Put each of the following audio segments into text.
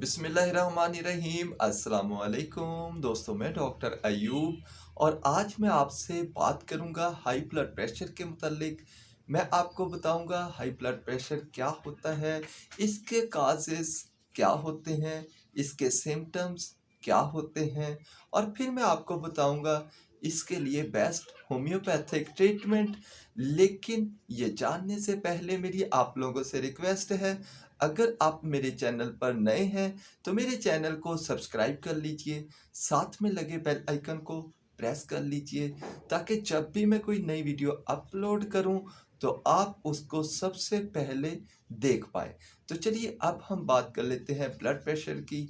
बिस्मिल्लाहिर्रहमानिर्रहीम अस्सलामुअलैकुम दोस्तों, मैं डॉक्टर अयूब और आज मैं आपसे बात करूंगा हाई ब्लड प्रेशर के मुतालिक। मैं आपको बताऊंगा हाई ब्लड प्रेशर क्या होता है, इसके काजेस क्या होते हैं, इसके सिम्टम्स क्या होते हैं और फिर मैं आपको बताऊंगा इसके लिए बेस्ट होम्योपैथिक ट्रीटमेंट। लेकिन ये जानने से पहले मेरी आप लोगों से रिक्वेस्ट है, अगर आप मेरे चैनल पर नए हैं तो मेरे चैनल को सब्सक्राइब कर लीजिए, साथ में लगे बेल आइकन को प्रेस कर लीजिए ताकि जब भी मैं कोई नई वीडियो अपलोड करूं तो आप उसको सबसे पहले देख पाए। तो चलिए अब हम बात कर लेते हैं ब्लड प्रेशर की।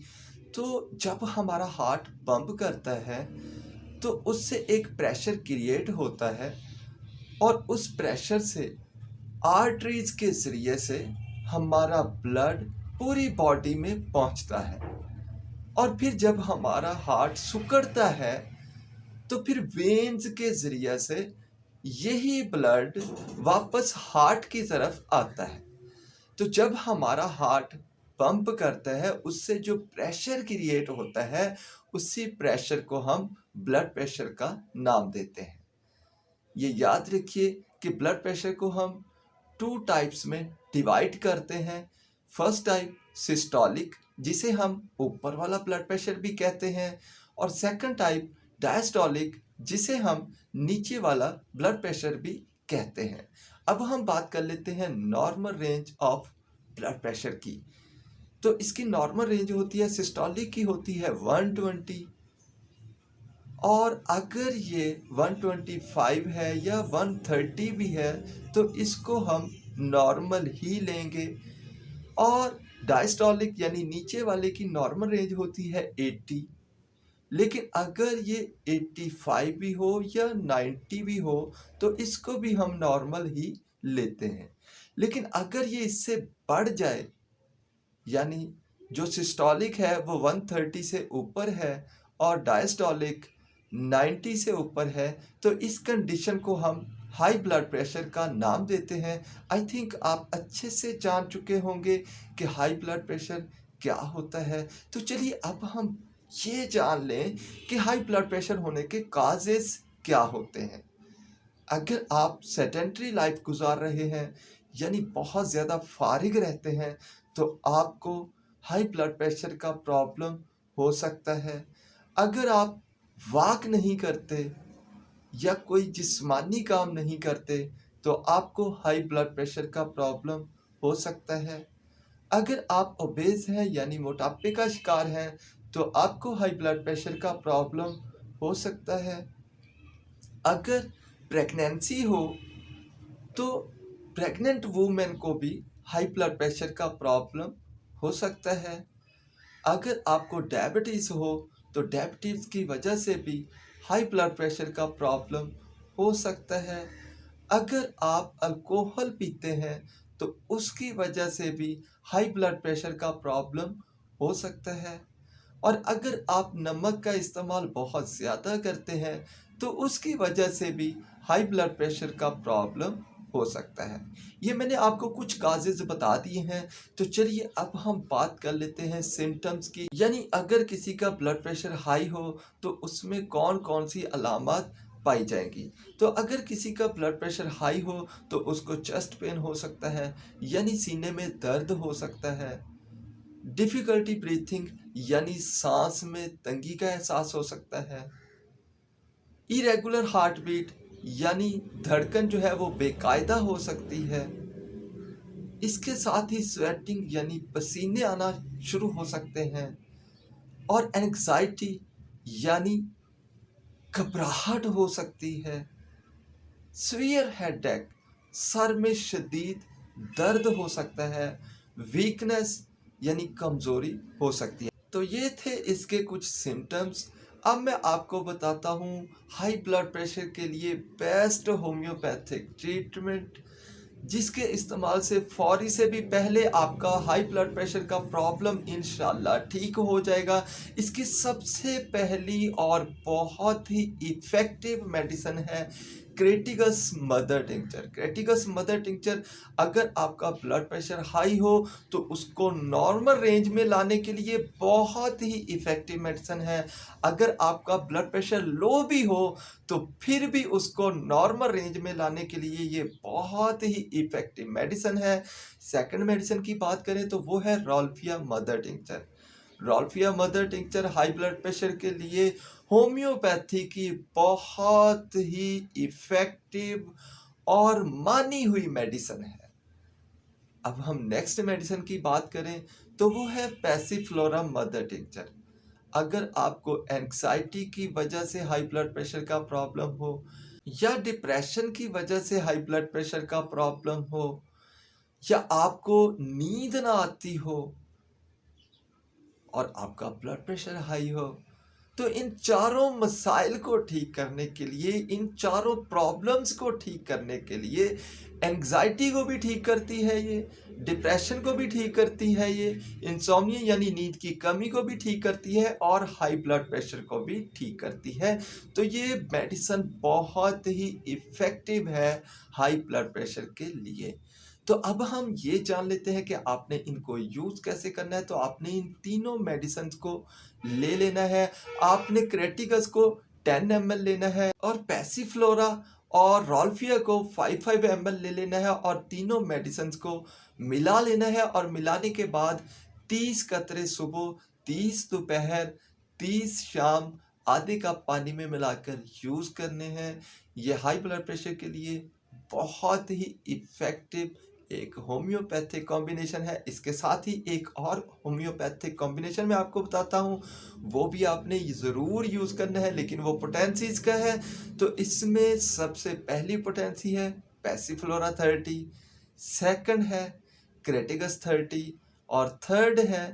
तो जब हमारा हार्ट पंप करता है तो उससे एक प्रेशर क्रिएट होता है और उस प्रेशर से आर्टरीज के ज़रिए से हमारा ब्लड पूरी बॉडी में पहुंचता है और फिर जब हमारा हार्ट सिकुड़ता है तो फिर वेन्स के ज़रिए से यही ब्लड वापस हार्ट की तरफ आता है। तो जब हमारा हार्ट पंप करता है उससे जो प्रेशर क्रिएट होता है उसी प्रेशर को हम ब्लड प्रेशर का नाम देते हैं। ये याद रखिए कि ब्लड प्रेशर को हम टू टाइप्स में डिवाइड करते हैं। फर्स्ट टाइप सिस्टोलिक, जिसे हम ऊपर वाला ब्लड प्रेशर भी कहते हैं, और सेकंड टाइप डायस्टोलिक, जिसे हम नीचे वाला ब्लड प्रेशर भी कहते हैं। अब हम बात कर लेते हैं normal range of blood pressure की। तो इसकी नॉर्मल रेंज होती है, सिस्टोलिक की होती है 120, और अगर ये 125 है या 130 भी है तो इसको हम नॉर्मल ही लेंगे। और डायस्टोलिक यानी नीचे वाले की नॉर्मल रेंज होती है 80, लेकिन अगर ये 85 भी हो या 90 भी हो तो इसको भी हम नॉर्मल ही लेते हैं। लेकिन अगर ये इससे बढ़ जाए, यानी जो सिस्टोलिक है वो 130 से ऊपर है और डायस्टोलिक 90 से ऊपर है, तो इस कंडीशन को हम हाई ब्लड प्रेशर का नाम देते हैं। आई थिंक आप अच्छे से जान चुके होंगे कि हाई ब्लड प्रेशर क्या होता है। तो चलिए अब हम ये जान लें कि हाई ब्लड प्रेशर होने के काजेस क्या होते हैं। अगर आप सेडेंटरी लाइफ गुजार रहे हैं यानी बहुत ज़्यादा फारिग रहते हैं तो आपको हाई ब्लड प्रेशर का प्रॉब्लम हो सकता है। अगर आप वॉक नहीं करते या कोई जिस्मानी काम नहीं करते तो आपको हाई ब्लड प्रेशर का प्रॉब्लम हो सकता है। अगर आप ओबेस हैं यानी मोटापे का शिकार हैं तो आपको हाई ब्लड प्रेशर का प्रॉब्लम हो सकता है। अगर प्रेगनेंसी हो तो प्रेग्नेंट वूमेन को भी हाई ब्लड प्रेशर का प्रॉब्लम हो सकता है। अगर आपको डायबिटीज़ हो तो डायबिटीज़ की वजह से भी हाई ब्लड प्रेशर का प्रॉब्लम हो सकता है। अगर आप अल्कोहल पीते हैं तो उसकी वजह से भी हाई ब्लड प्रेशर का प्रॉब्लम हो सकता है। और अगर आप नमक का इस्तेमाल बहुत ज़्यादा करते हैं तो उसकी वजह से भी हाई ब्लड प्रेशर का प्रॉब्लम हो सकता है। ये मैंने आपको कुछ काजेज़ बता दिए हैं। तो चलिए अब हम बात कर लेते हैं सिम्टम्स की, यानी अगर किसी का ब्लड प्रेशर हाई हो तो उसमें कौन कौन सी अलामत पाई जाएंगी। तो अगर किसी का ब्लड प्रेशर हाई हो तो उसको चेस्ट पेन हो सकता है, यानी सीने में दर्द हो सकता है। डिफ़िकल्टी ब्रीथिंग यानी सांस में तंगी का एहसास हो सकता है। इरेगुलर हार्ट बीट यानी धड़कन जो है वो बेकायदा हो सकती है। इसके साथ ही स्वेटिंग यानी पसीने आना शुरू हो सकते हैं। और एंग्जाइटी यानी घबराहट हो सकती है। सीवियर हेडेक, सर में शदीद दर्द हो सकता है। वीकनेस यानी कमज़ोरी हो सकती है। तो ये थे इसके कुछ सिम्टम्स। अब मैं आपको बताता हूँ हाई ब्लड प्रेशर के लिए बेस्ट होम्योपैथिक ट्रीटमेंट, जिसके इस्तेमाल से फौरी से भी पहले आपका हाई ब्लड प्रेशर का प्रॉब्लम इंशाल्लाह ठीक हो जाएगा। इसकी सबसे पहली और बहुत ही इफ़ेक्टिव मेडिसिन है क्रेटिगस मदर टिंचर। क्रेटिगस मदर टिंचर अगर आपका ब्लड प्रेशर हाई हो तो उसको नॉर्मल रेंज में लाने के लिए बहुत ही इफ़ेक्टिव मेडिसिन है। अगर आपका ब्लड प्रेशर लो भी हो तो फिर भी उसको नॉर्मल रेंज में लाने के लिए ये बहुत ही इफ़ेक्टिव मेडिसिन है। सेकंड मेडिसिन की बात करें तो वो है rauwolfia mother tincture. Rauwolfia mother tincture high blood pressure के लिए होम्योपैथी की बहुत ही इफ़ेक्टिव और मानी हुई मेडिसिन है। अब हम नेक्स्ट मेडिसिन की बात करें तो वो है पैसिफ्लोरा मदर टिंचर। अगर आपको एंग्जाइटी की वजह से हाई ब्लड प्रेशर का प्रॉब्लम हो या डिप्रेशन की वजह से हाई ब्लड प्रेशर का प्रॉब्लम हो या आपको नींद ना आती हो और आपका ब्लड प्रेशर हाई हो, तो इन चारों मसाइल को ठीक करने के लिए, इन चारों प्रॉब्लम्स को ठीक करने के लिए, एंग्जाइटी को भी ठीक करती है ये, डिप्रेशन को भी ठीक करती है ये, इंसोम्निया यानी नींद की कमी को भी ठीक करती है और हाई ब्लड प्रेशर को भी ठीक करती है। तो ये मेडिसिन बहुत ही इफ़ेक्टिव है हाई ब्लड प्रेशर के लिए। तो अब हम ये जान लेते हैं कि आपने इनको यूज़ कैसे करना है। तो आपने इन तीनों मेडिसिन को ले लेना है। आपने क्रेटिगस को 10 ml लेना है और पैसिफ्लोरा और रॉल्फिया को 5 ml ले लेना है और तीनों मेडिसिन को मिला लेना है और मिलाने के बाद 30 कतरे सुबह, 30 दोपहर, 30 शाम आधे कप पानी में मिलाकर यूज़ करने हैं। ये हाई ब्लड प्रेशर के लिए बहुत ही इफ़ेक्टिव एक होम्योपैथिक कॉम्बिनेशन है। इसके साथ ही एक और होम्योपैथिक कॉम्बिनेशन मैं आपको बताता हूँ, वो भी आपने ज़रूर यूज़ करना है, लेकिन वो पोटेंसीज का है। तो इसमें सबसे पहली पोटेंसी है पैसिफ्लोरा 30, सेकंड है क्रेटिगस 30 और थर्ड है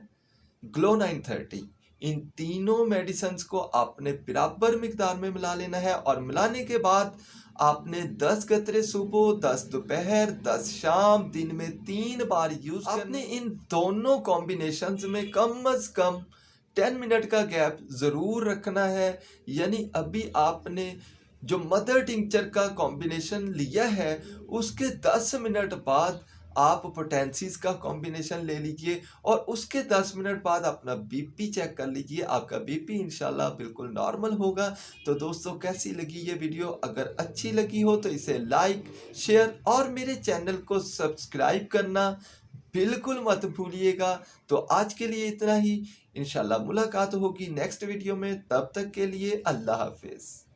ग्लोनाइन 30। इन तीनों मेडिसिन को आपने बराबर मिकदार में मिला लेना है और मिलाने के बाद आपने 10 कतरे सुबह, 10 दोपहर, 10 शाम, दिन में 3 बार यूज करने। आपने इन दोनों कॉम्बिनेशंस में कम से कम 10 मिनट का गैप जरूर रखना है। यानी अभी आपने जो मदर टिंचर का कॉम्बिनेशन लिया है उसके 10 मिनट बाद आप पोटेंसीज का कॉम्बिनेशन ले लीजिए और उसके 10 मिनट बाद अपना बीपी चेक कर लीजिए। आपका बीपी इंशाल्लाह बिल्कुल नॉर्मल होगा। तो दोस्तों, कैसी लगी ये वीडियो? अगर अच्छी लगी हो तो इसे लाइक, शेयर और मेरे चैनल को सब्सक्राइब करना बिल्कुल मत भूलिएगा। तो आज के लिए इतना ही। इंशाल्लाह मुलाकात होगी नेक्स्ट वीडियो में। तब तक के लिए अल्लाह हाफिज।